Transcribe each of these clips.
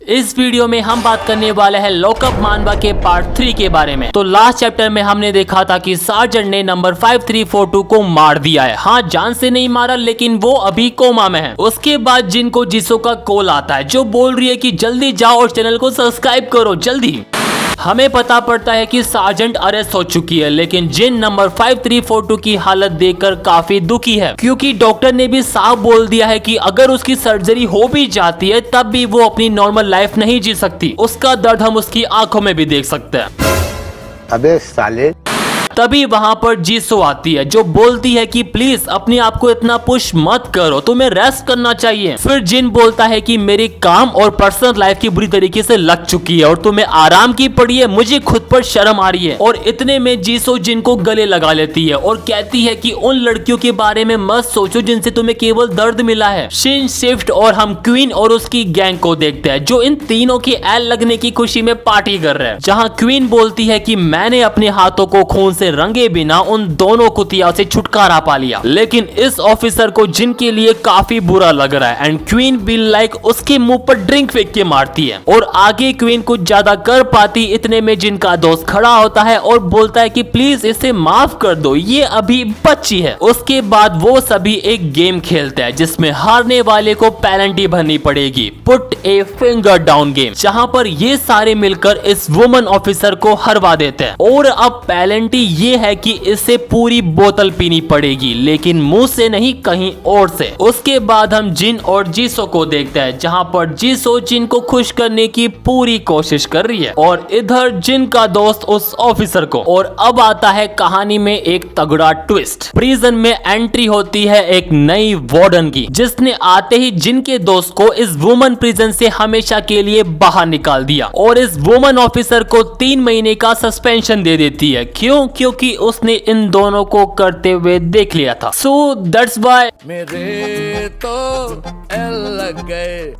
इस वीडियो में हम बात करने वाले हैं लॉकअप मानवा के पार्ट 3 के बारे में। तो लास्ट चैप्टर में हमने देखा था कि सार्जेंट ने नंबर 5342 को मार दिया है। हाँ, जान से नहीं मारा, लेकिन वो अभी कोमा में है। उसके बाद जिनको जिसो का कॉल आता है जो बोल रही है कि जल्दी जाओ और चैनल को सब्सक्राइब करो जल्दी। हमें पता पड़ता है कि सार्जेंट अरेस्ट हो चुकी है, लेकिन जिन नंबर 5342 की हालत देखकर काफी दुखी है, क्योंकि डॉक्टर ने भी साफ बोल दिया है कि अगर उसकी सर्जरी हो भी जाती है तब भी वो अपनी नॉर्मल लाइफ नहीं जी सकती। उसका दर्द हम उसकी आंखों में भी देख सकते हैं। अबे साले। तभी वहां पर जीसो आती है जो बोलती है कि प्लीज अपने आप को इतना पुश मत करो, तुम्हें रेस्ट करना चाहिए। फिर जिन बोलता है कि मेरी काम और पर्सनल लाइफ की बुरी तरीके से लग चुकी है और तुम्हें आराम की पड़ी है, मुझे खुद पर शर्म आ रही है। और इतने में जीसो जिन को गले लगा लेती है और कहती है कि उन लड़कियों के बारे में मत सोचो जिनसे तुम्हें केवल दर्द मिला है। शिन, शिफ्ट और हम क्वीन और उसकी गैंग को देखते हैं जो इन तीनों के एल लगने की खुशी में पार्टी कर रहे हैं, जहाँ क्वीन बोलती है कि मैंने अपने हाथों को खून से रंगे बिना उन दोनों कुतिया से छुटकारा पा लिया। लेकिन इस ऑफिसर को जिनके लिए काफी बुरा लग रहा है एंड क्वीन भी लाइक उसके मुंह पर ड्रिंक फेंक के मारती है और आगे क्वीन कुछ ज्यादा कर पाती। इतने में जिनका दोस्त खड़ा होता है और बोलता है कि प्लीज इसे माफ कर दो, ये अभी बच्ची है। उसके बाद वो सभी एक गेम खेलते हैं जिसमें हारने वाले को पेनल्टी भरनी पड़ेगी, put a finger down game, जहां पर ये सारे मिलकर इस वुमन ऑफिसर को हरवा देते हैं। और अब पेनल्टी ये है कि इसे पूरी बोतल पीनी पड़ेगी, लेकिन मुंह से नहीं कहीं और से। उसके बाद हम जिन और जीसो को देखते हैं जहां पर जीसो जिन को खुश करने की पूरी कोशिश कर रही है और इधर जिन का दोस्त उस ऑफिसर को। और अब आता है कहानी में एक तगड़ा ट्विस्ट। प्रिजन में एंट्री होती है एक नई वार्डन की, जिसने आते ही जिन के दोस्त को इस वुमन प्रिजन से हमेशा के लिए बाहर निकाल दिया और इस वुमन ऑफिसर को 3 महीने का सस्पेंशन दे देती है। क्यों? क्योंकि उसने इन दोनों को करते हुए देख लिया था। सो दैट्स व्हाई मेरे तो एल लग गए।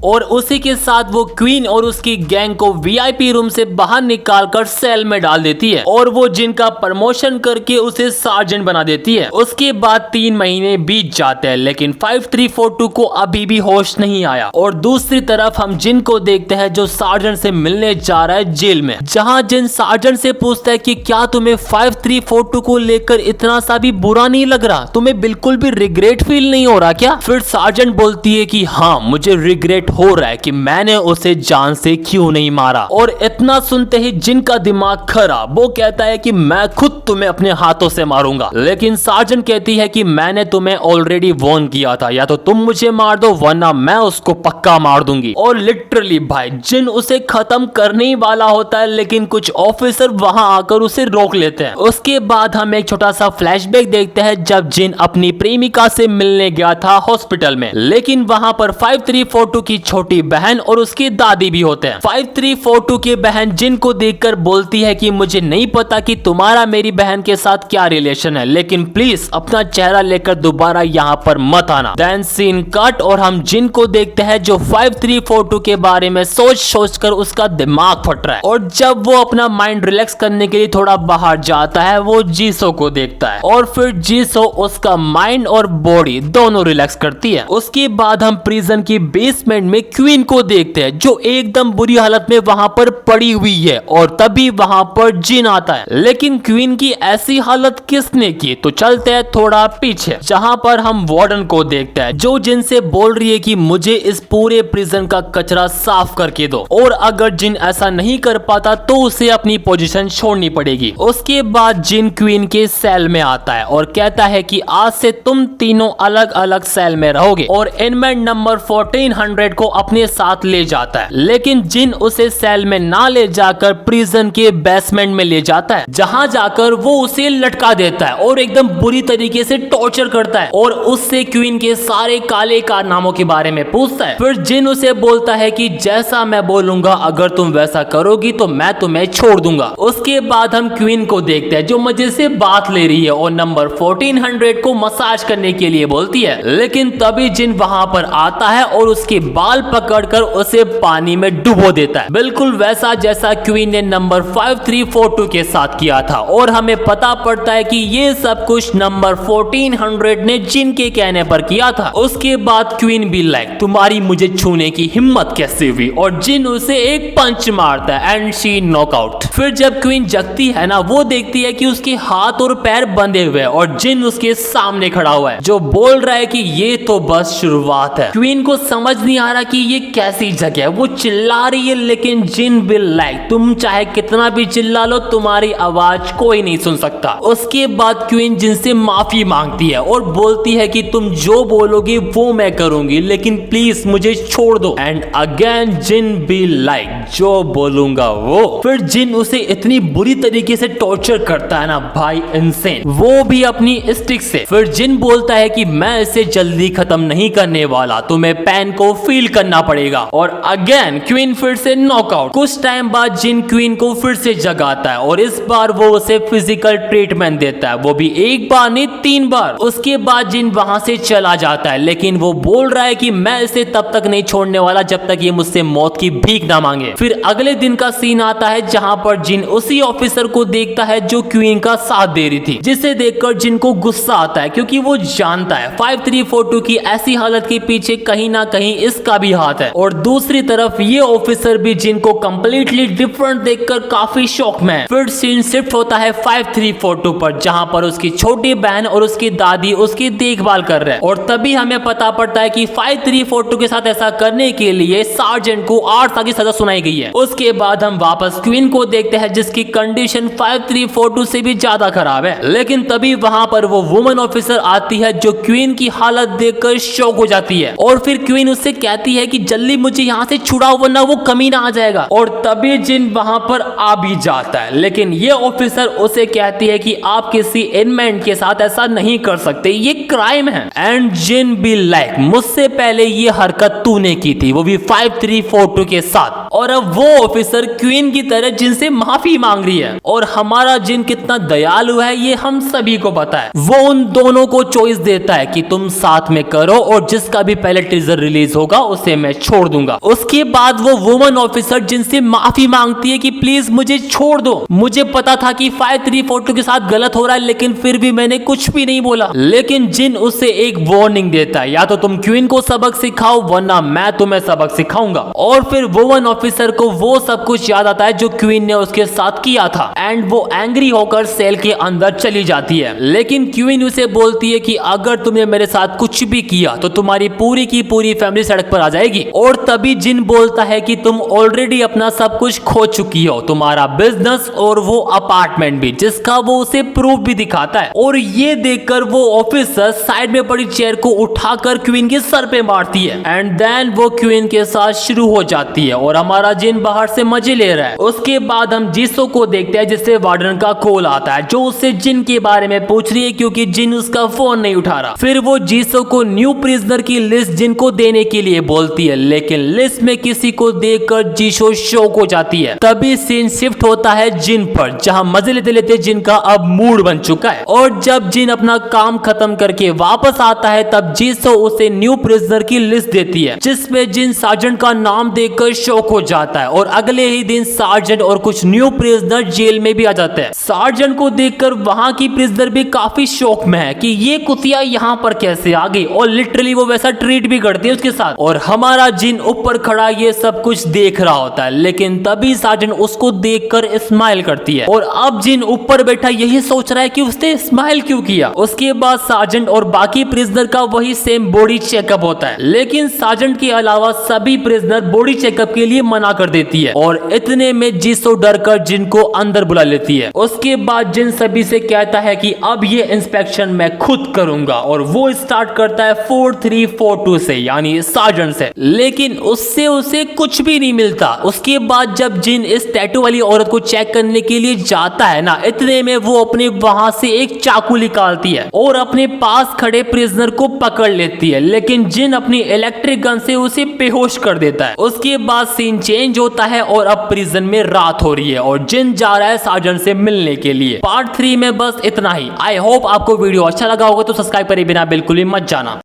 और उसी के साथ वो क्वीन और उसकी गैंग को वीआईपी रूम से बाहर निकालकर सेल में डाल देती है और वो जिनका प्रमोशन करके उसे सार्जेंट बना देती है। उसके बाद 3 महीने बीत जाते हैं, लेकिन 5342 को अभी भी होश नहीं आया। और दूसरी तरफ हम जिन को देखते हैं जो सार्जेंट से मिलने जा रहा है जेल में, जहाँ जिन सार्जेंट से पूछता है कि क्या तुम्हें 5342 को लेकर इतना सा भी बुरा नहीं लग रहा, तुम्हें बिल्कुल भी रिग्रेट फील नहीं हो रहा क्या? फिर सार्जेंट बोलती है कि हाँ, मुझे रिग्रेट हो रहा है कि मैंने उसे जान से क्यों नहीं मारा। और इतना सुनते ही जिनका दिमाग खराब, वो कहता है कि मैं खुद तुम्हें अपने हाथों से मारूंगा। लेकिन सार्जेंट कहती है कि मैंने तुम्हें ऑलरेडी वार्न किया था, या तो तुम मुझे मार दो वरना मैं उसको पक्का मार दूंगी। और लिटरली भाई जिन उसे खत्म करने ही वाला होता है, लेकिन कुछ ऑफिसर वहां आकर उसे रोक लेते हैं। उसके बाद हम एक छोटा सा फ्लैशबैक देखते हैं जब जिन अपनी प्रेमिका से मिलने गया था हॉस्पिटल में, लेकिन वहां पर 5342 की छोटी बहन और उसकी दादी भी होते हैं। 5342 की बहन जिन को देखकर बोलती है कि मुझे नहीं पता कि तुम्हारा मेरी बहन के साथ क्या रिलेशन है, लेकिन प्लीज अपना चेहरा लेकर दोबारा यहाँ पर मत आना। देन सीन कट और हम जिन को देखते हैं जो 5342 के बारे में सोच सोच कर उसका दिमाग फट रहा है। और जब वो अपना माइंड रिलैक्स करने के लिए थोड़ा बाहर जाता है, वो जीसो को देखता है और फिर जीसो उसका माइंड और बॉडी दोनों रिलैक्स करती है। उसके बाद हम प्रिजन की बेसमेंट में क्वीन को देखते हैं जो एकदम बुरी हालत में वहां पर पड़ी हुई है। और तभी वहां पर जिन आता है, लेकिन क्वीन की ऐसी हालत किसने की? तो चलते हैं थोड़ा पीछे, जहां पर हम वार्डन को देखते हैं जो जिन से बोल रही है कि मुझे इस पूरे प्रिजन का कचरा साफ करके दो, और अगर जिन ऐसा नहीं कर पाता तो उसे अपनी पोजीशन छोड़नी पड़ेगी। उसके बाद जिन क्वीन के सेल में आता है और कहता है कि आज से तुम तीनों अलग अलग सेल में रहोगे, और इनमेट नंबर 1400 को अपने साथ ले जाता है। लेकिन जिन उसे सेल में ना ले जाकर प्रिजन के बेसमेंट में ले जाता है, जहां जाकर वो उसे लटका देता है और एकदम बुरी तरीके से टॉर्चर करता है और उससे क्वीन के सारे काले कारनामों के बारे में पूछता है। फिर जिन उसे बोलता है कि जैसा मैं बोलूंगा अगर तुम वैसा करोगी तो मैं तुम्हें छोड़ दूंगा। उसके बाद हम क्वीन को देखते हैं जो मजे से बात ले रही है और नंबर 1400 को मसाज करने के लिए बोलती है, लेकिन तभी जिन वहां पर आता है और उसके बाल पकड़कर उसे पानी में डुबो देता है, बिल्कुल वैसा जैसा क्वीन ने नंबर 5342 के साथ किया था। और हमें पता पड़ता है कि ये सब कुछ नंबर 1400 ने जिन के कहने पर किया था। उसके बाद क्वीन भी लाइक तुम्हारी मुझे छूने की हिम्मत कैसे हुई, और जिन उसे एक पंच मारता है एंड शी नॉकआउट। फिर जब क्वीन जगती है ना, वो देखती है कि उसके हाथ और पैर बंधे हुए हैं और जिन उसके सामने खड़ा हुआ है जो बोल रहा है कि ये तो बस शुरुआत है। क्वीन को समझ नहीं आ रहा कि ये कैसी जगह है, वो चिल्ला रही है लेकिन जिन भी लाइक तुम चाहे कितना भी चिल्ला लो तुम्हारी आवाज कोई नहीं सुन सकता। उसके बाद क्वीन जिन से माफी मांगती है और बोलती है कि तुम जो बोलोगे वो मैं करूंगी, लेकिन प्लीज मुझे छोड़ दो। एंड अगेन जिन भी लाइक जो बोलूंगा वो। फिर जिन उसे इतनी बुरी तरीके से टॉर्चर करता है ना भाई, इनसेन, वो भी अपनी स्टिक से। फिर जिन बोलता है कि मैं इसे जल्दी खत्म नहीं करने वाला, तुम्हें पेन को फील करना पड़ेगा। और अगेन क्वीन फिर से नॉकआउट। कुछ टाइम बाद जिन क्वीन को फिर से जगाता है और इस बार वो उसे फिजिकल ट्रीटमेंट देता है, वो भी एक बार नहीं 3 बार। उसके बाद जिन वहां से चला जाता है, लेकिन वो बोल रहा है कि मैं इसे तब तक नहीं छोड़ने वाला जब तक ये मुझसे मौत की भीख ना मांगे। फिर अगले दिन का सीन आता है जहां पर जिन उसी ऑफिसर को देखता है जो क्वीन का साथ दे रही थी, जिसे देखकर जिन को गुस्सा आता है क्योंकि वो जानता है 5342 की ऐसी हालत के पीछे कहीं ना कहीं इसका भी हाथ है। और दूसरी तरफ ये ऑफिसर भी जिन को कंप्लीटली डिफरेंट देखकर काफी शॉक में है। फिर सीन शिफ्ट होता है 5342 पर, जहां पर उसकी छोटी बहन और उसकी दादी उसकी देखभाल कर रहे हैं। और तभी हमें पता पड़ता है कि 5342 के साथ ऐसा करने के लिए सार्जेंट को 8 साल की सजा सुनाई गई है। उसके बाद हम वापस क्वीन को देखते हैं जिसकी कंडीशन 5342 से भी ज्यादा खराब है। लेकिन तभी वहां पर वो वुमन ऑफिसर आती है जो क्वीन की हालत देखकर शॉक हो जाती है। और फिर क्वीन उससे कहती है कि जल्दी मुझे यहाँ से छुड़ाओ वरना वो कमीना आ जाएगा। और तभी जिन वहां पर आ भी जाता है, लेकिन ये ऑफिसर उसे कहती है कि आप किसी इनमेट के साथ ऐसा नहीं कर सकते, ये क्राइम है। एंड जिन भी लाइक मुझसे पहले ये हरकत तूने की थी, वो भी 5342 के साथ। और अब वो ऑफिसर क्वीन की तरह जिनसे माफी मांग रही है। और हमारा जिन कितना दयालु है ये हम सभी को पता है। वो उन दोनों को चॉइस देता है कि तुम साथ में करो और जिसका भी पहले टीजर रिलीज होगा उसे मैं छोड़ दूंगा। उसके बाद वो वुमन ऑफिसर जिनसे माफी मांगती है कि प्लीज मुझे छोड़ दो, मुझे पता था कि 5342 के साथ गलत हो रहा है लेकिन फिर भी मैंने कुछ भी नहीं बोला। लेकिन जिन उसे एक वार्निंग देता है, या तो तुम क्वीन को सबक सिखाओ वरना मैं तुम्हें सबक सिखाऊंगा। और फिर वुमन ऑफिसर को वो सब कुछ याद आता है जो क्वीन ने उसके साथ किया था एंड वो एंग्री होकर सेल के अंदर चली जाती है। लेकिन क्वीन उसे बोलती है कि अगर तुमने मेरे साथ कुछ भी किया तो तुम्हारी पूरी की पूरी फैमिली सड़क पर आ जाएगी। और तभी जिन बोलता है कि तुम ऑलरेडी अपना सब कुछ खो चुकी हो, तुम्हारा बिजनेस और वो अपार्टमेंट भी, जिसका वो उसे प्रूफ भी दिखाता है। और ये देखकर वो ऑफिसर साइड में पड़ी चेयर को उठाकर क्वीन के सर पे मारती है एंड देन वो क्वीन के साथ शुरू हो जाती है। और हमारा जिन बाहर से मजे ले रहा है। उसके बाद हम जीसो को देखते हैं जिससे वार्डन का कॉल आता है जो उससे जिन के बारे में पूछ रही है क्योंकि जिन उसका फोन नहीं उठा रहा। फिर वो जीसो को न्यू प्रिजनर की लिस्ट जिन को देने के लिए बोलती है, लेकिन लिस्ट में किसी को देखकर जीसो शॉक हो जाती है। तभी सीन शिफ्ट होता है जिन पर, जहां मजे लेते लेते जिन का अब मूड बन चुका है। और जब जिन अपना काम खत्म करके वापस आता है तब जीसो उसे न्यू प्रिजनर की लिस्ट देती है जिसमें जिन सार्जेंट का नाम देखकर शॉक हो जाता है। और अगले ही दिन सार्जेंट और कुछ न्यू प्रिजनर जेल में भी आ जाते हैं। सार्जेंट को देखकर वहां की प्रिजनर भी काफी शॉक में है कि ये कुतिया यहाँ पर कैसे आ गई, और लिटरली वो वैसा ट्रीट भी करती है उसके साथ। और हमारा जिन ऊपर खड़ा ये सब कुछ देख रहा होता है, लेकिन तभी सार्जेंट उसको देखकर स्माइल करती है। और अब जिन ऊपर बैठा यही सोच रहा है कि उसने स्माइल क्यों किया। उसके बाद सार्जेंट और बाकी प्रिजनर का वही सेम बॉडी चेकअप होता है, लेकिन सार्जेंट के अलावा सभी प्रिजनर बॉडी चेकअप के लिए मना कर देती है। और इतने में जीसो डर कर जिन को अंदर बुला लेती है। उसके बाद जिन सभी से कहता है कि अब ये इंस्पेक्शन मैं खुद करूंगा, और वो स्टार्ट करता है 4342 से, यानी सार्जेंट से। लेकिन उससे उसे कुछ भी नहीं मिलता। उसके बाद जब जिन इस टैटू वाली औरत को चेक करने के लिए जाता है ना, इतने में वो अपने वहां से एक चाकू निकालती है और अपने पास खड़े प्रिजनर को पकड़ लेती है। लेकिन जिन अपनी इलेक्ट्रिक गन से उसे बेहोश कर देता है। उसके बाद सीन चेंज होता है और अब प्रिजन में रात हो रही है और जिन जा रहा है सार्जेंट से मिलने के लिए। पार्ट 3 में बस इतना ही। आई होप आपको वीडियो अच्छा लगा होगा, तो सब्सक्राइब करे बिना बिल्कुल भी मत जाना।